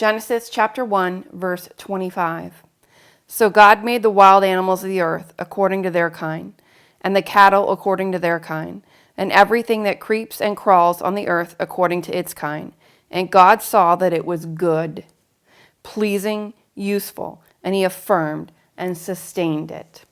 Genesis chapter 1, verse 25. So God made the wild animals of the earth according to their kind, and the cattle according to their kind, and everything that creeps and crawls on the earth according to its kind. And God saw that it was good, pleasing, useful, and he affirmed and sustained it.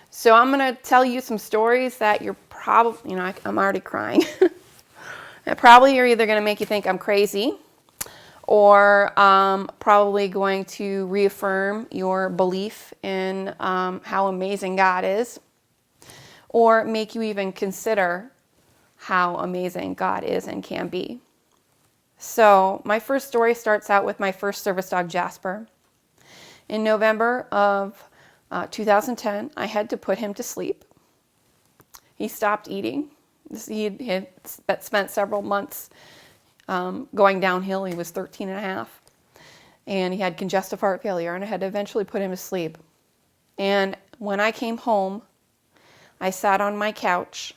So I'm going to tell you some stories that you're probably, I'm already crying. Probably are either going to make you think I'm crazy, or probably going to reaffirm your belief in how amazing God is, or make you even consider how amazing God is and can be. So my first story starts out with my first service dog, Jasper. In November of 2010, I had to put him to sleep. He stopped eating. He had spent several months going downhill. He was 13 and a half, and he had congestive heart failure, and I had to eventually put him to sleep. And when I came home, I sat on my couch,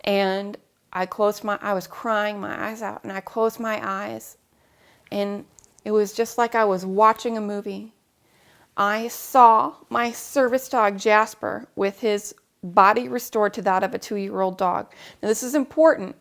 and I was crying my eyes out, and I closed my eyes, and it was just like I was watching a movie. I saw my service dog, Jasper, with his body restored to that of a 2-year-old dog. Now, this is important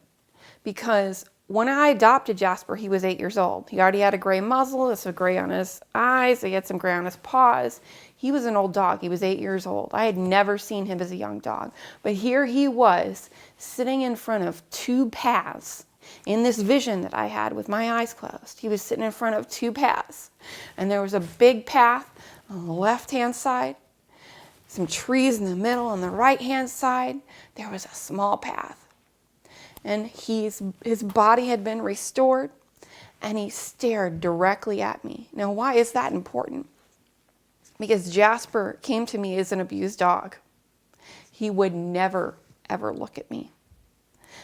because when I adopted Jasper, he was 8 years old. He already had a gray muzzle, there's some gray on his eyes, he had some gray on his paws. He was an old dog. He was 8 years old. I had never seen him as a young dog. But here he was, sitting in front of 2 paths. In this vision that I had with my eyes closed, he was sitting in front of 2 paths. And there was a big path on the left-hand side, some trees in the middle. On the right-hand side, there was a small path. And his body had been restored, and he stared directly at me. Now, why is that important? Because Jasper came to me as an abused dog. He would never, ever look at me.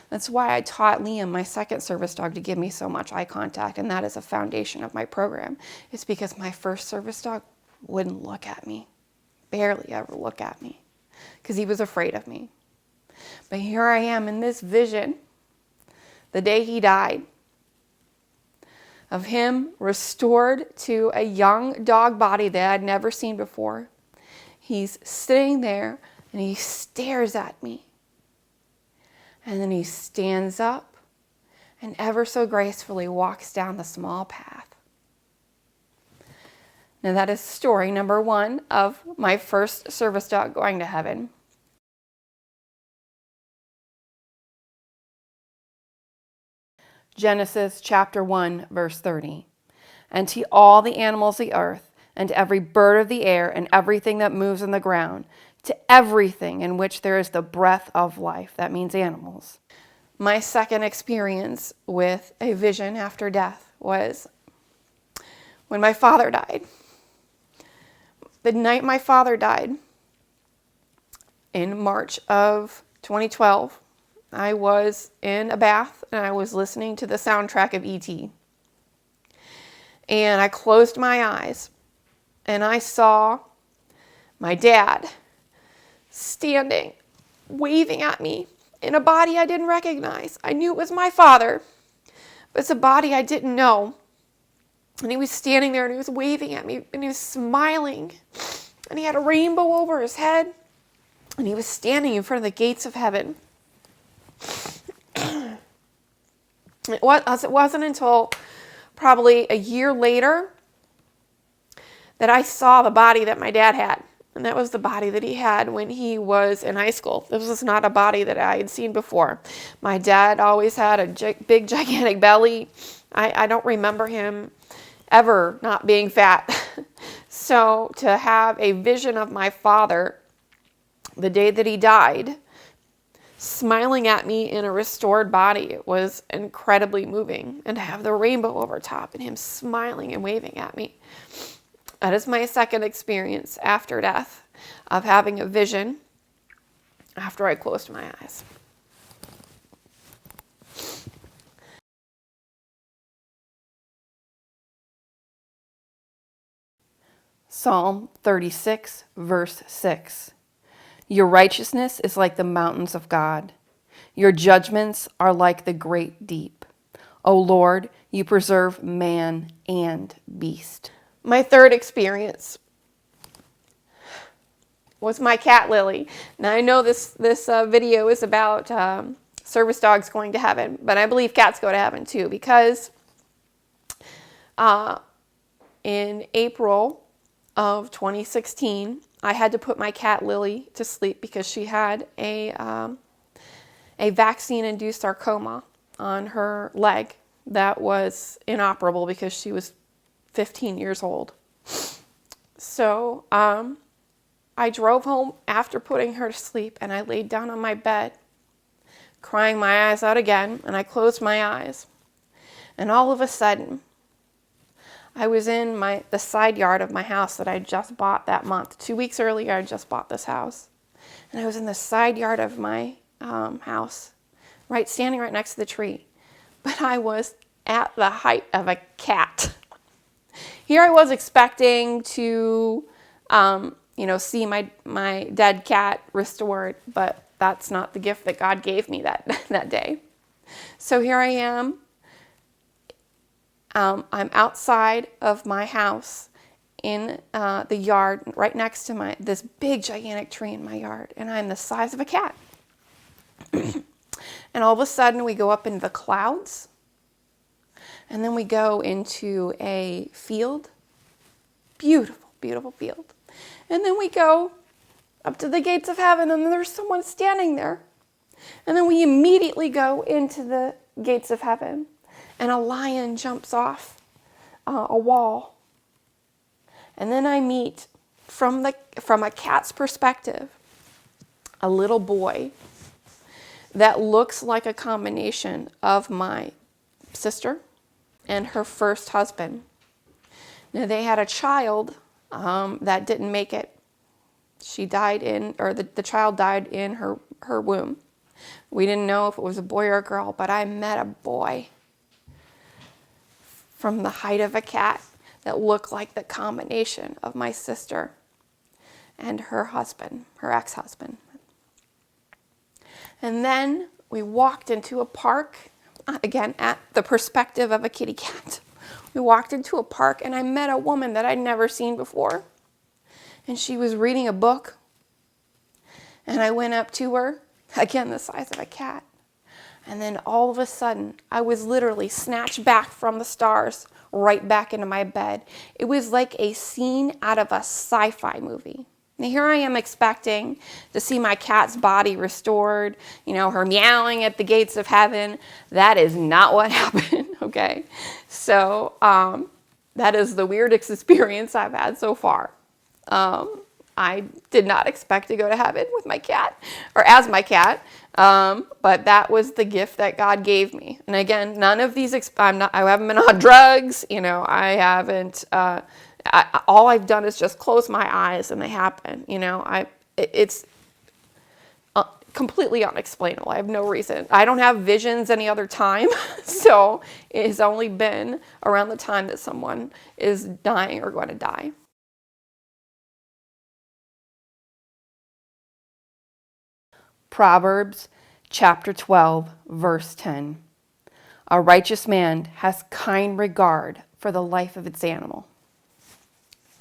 That's why I taught Liam, my second service dog, to give me so much eye contact, and that is a foundation of my program. It's because my first service dog wouldn't look at me, barely ever look at me, because he was afraid of me. But here I am in this vision, the day he died, of him restored to a young dog body that I'd never seen before. He's sitting there and he stares at me. And then he stands up and ever so gracefully walks down the small path. Now that is story number 1 of my first service dog going to heaven. Genesis chapter 1, verse 30. And to all the animals of the earth, and to every bird of the air, and everything that moves on the ground, to everything in which there is the breath of life. That means animals. My second experience with a vision after death was when my father died. The night my father died, in March of 2012, I was in a bath and I was listening to the soundtrack of E.T. And I closed my eyes and I saw my dad standing, waving at me in a body I didn't recognize. I knew it was my father, but it's a body I didn't know. And he was standing there and he was waving at me and he was smiling. And he had a rainbow over his head. And he was standing in front of the gates of heaven. It wasn't until probably a year later that I saw the body that my dad had. And that was the body that he had when he was in high school. This was not a body that I had seen before. My dad always had a big, gigantic belly. I don't remember him ever not being fat. So to have a vision of my father the day that he died, smiling at me in a restored body, it was incredibly moving. And to have the rainbow over top and him smiling and waving at me. That is my second experience after death of having a vision after I closed my eyes. Psalm 36, verse 6. Your righteousness is like the mountains of God. Your judgments are like the great deep. O Lord, you preserve man and beast. My third experience was my cat Lily. Now I know this video is about service dogs going to heaven, but I believe cats go to heaven too, because in April of 2016, I had to put my cat Lily to sleep because she had a vaccine-induced sarcoma on her leg that was inoperable because she was 15 years old. So I drove home after putting her to sleep, and I laid down on my bed, crying my eyes out again, and I closed my eyes. And all of a sudden, I was in the side yard of my house that I just bought that month. 2 weeks earlier, I just bought this house. And I was in the side yard of my house, standing right next to the tree. But I was at the height of a cat. Here I was expecting to, see my dead cat restored, but that's not the gift that God gave me that day. So here I am. I'm outside of my house in the yard right next to this big gigantic tree in my yard, and I'm the size of a cat. And all of a sudden we go up into the clouds, and then we go into a field, beautiful, beautiful field. And then we go up to the gates of heaven, and there's someone standing there. And then we immediately go into the gates of heaven, and a lion jumps off a wall. And then I meet, from a cat's perspective, a little boy that looks like a combination of my sister and her first husband. Now, they had a child that didn't make it. She died the child died in her womb. We didn't know if it was a boy or a girl, but I met a boy from the height of a cat that looked like the combination of my sister and her husband, her ex-husband. And then we walked into a park, again, at the perspective of a kitty cat. We walked into a park, and I met a woman that I'd never seen before. And she was reading a book. And I went up to her, again, the size of a cat. And then all of a sudden, I was literally snatched back from the stars, right back into my bed. It was like a scene out of a sci-fi movie. Now, here I am expecting to see my cat's body restored, her meowing at the gates of heaven. That is not what happened, okay? So that is the weirdest experience I've had so far. I did not expect to go to heaven with my cat, or as my cat, but that was the gift that God gave me. And again, none of these, I haven't been on drugs, I haven't, all I've done is just close my eyes and they happen. It's completely unexplainable. I have no reason. I don't have visions any other time, so it has only been around the time that someone is dying or going to die. Proverbs chapter 12, verse 10. A righteous man has kind regard for the life of its animal.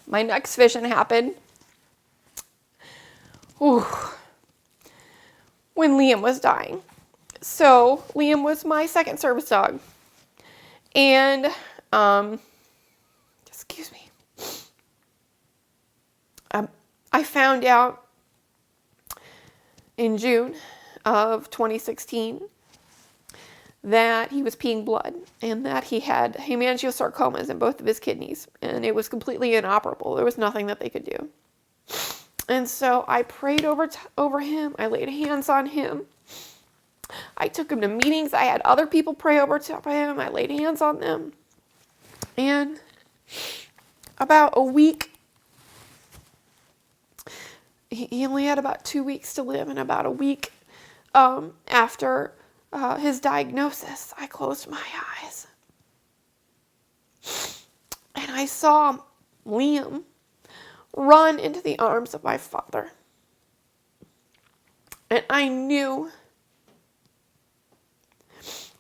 My next vision happened when Liam was dying. So Liam was my second service dog. And, excuse me. I found out in June of 2016 that he was peeing blood and that he had hemangiosarcomas in both of his kidneys, and it was completely inoperable. There was nothing that they could do. And so I prayed over him. I laid hands on him. I took him to meetings. I had other people pray over top of him. I laid hands on them. And about a week, he only had about 2 weeks to live, and about a week after his diagnosis, I closed my eyes. And I saw Liam run into the arms of my Father. And I knew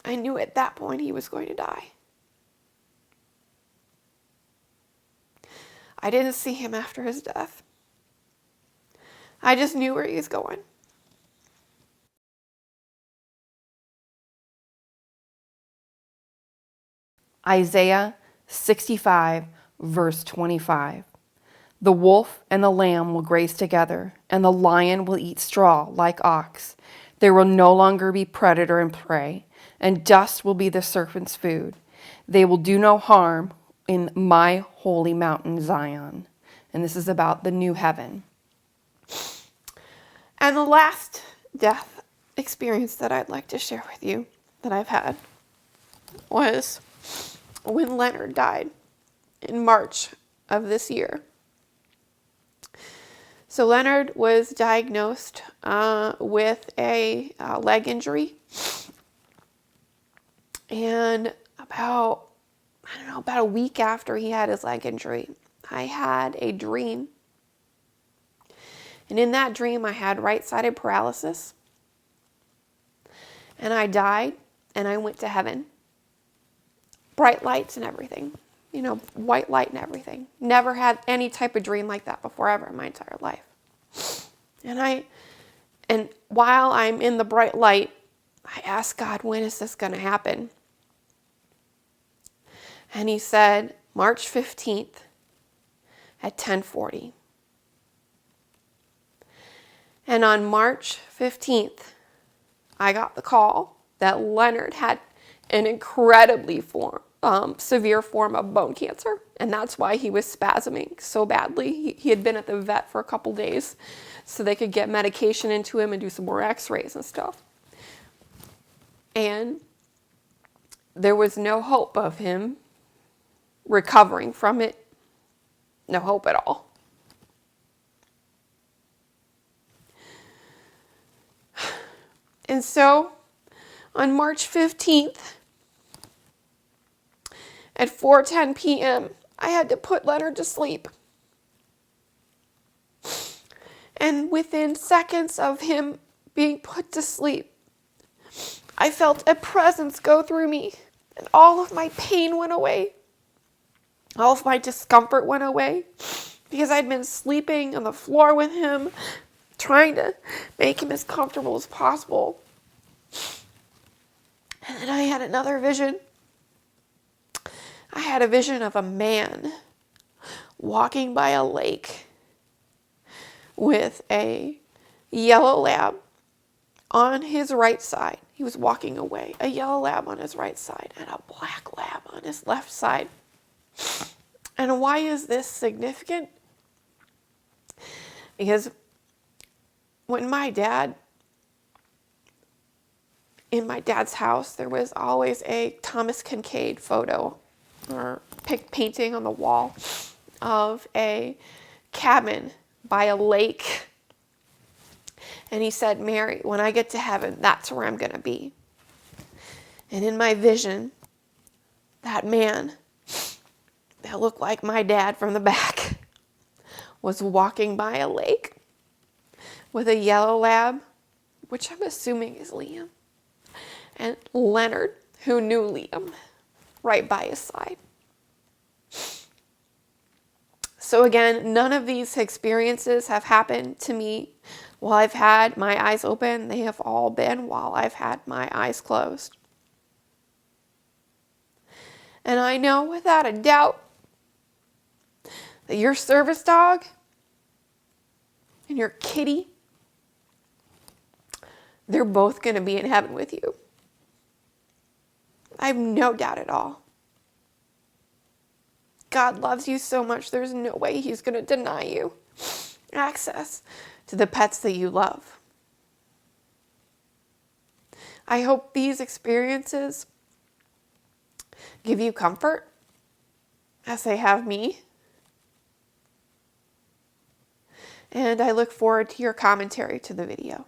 at that point he was going to die. I didn't see him after his death. I just knew where he was going. Isaiah 65, verse 25. The wolf and the lamb will graze together, and the lion will eat straw like ox. There will no longer be predator and prey, and dust will be the serpent's food. They will do no harm in my holy mountain Zion. And this is about the new heaven. And the last death experience that I'd like to share with you that I've had was when Leonard died in March of this year. So Leonard was diagnosed with a leg injury. And about a week after he had his leg injury, I had a dream. And in that dream, I had right-sided paralysis. And I died, and I went to heaven. Bright lights and everything. You know, white light and everything. Never had any type of dream like that before ever in my entire life. And while I'm in the bright light, I asked God, when is this going to happen? And he said, March 15th at 10:40. And on March 15th, I got the call that Leonard had an incredibly severe form of bone cancer. And that's why he was spasming so badly. He had been at the vet for a couple days so they could get medication into him and do some more x-rays and stuff. And there was no hope of him recovering from it. No hope at all. And so, on March 15th, at 4:10 p.m., I had to put Leonard to sleep. And within seconds of him being put to sleep, I felt a presence go through me, and all of my pain went away. All of my discomfort went away, because I'd been sleeping on the floor with him, trying to make him as comfortable as possible. And then I had another vision. I had a vision of a man walking by a lake with a yellow lab on his right side. He was walking away. A yellow lab on his right side and a black lab on his left side. And why is this significant? Because when in my dad's house, there was always a Thomas Kincaid photo or painting on the wall of a cabin by a lake. And he said, Mary, when I get to heaven, that's where I'm going to be. And in my vision, that man that looked like my dad from the back was walking by a lake with a yellow lab, which I'm assuming is Liam, and Leonard, who knew Liam, right by his side. So again, none of these experiences have happened to me while I've had my eyes open. They have all been while I've had my eyes closed. And I know without a doubt that your service dog and your kitty, they're both going to be in heaven with you. I have no doubt at all. God loves you so much, there's no way he's going to deny you access to the pets that you love. I hope these experiences give you comfort as they have me. And I look forward to your commentary to the video.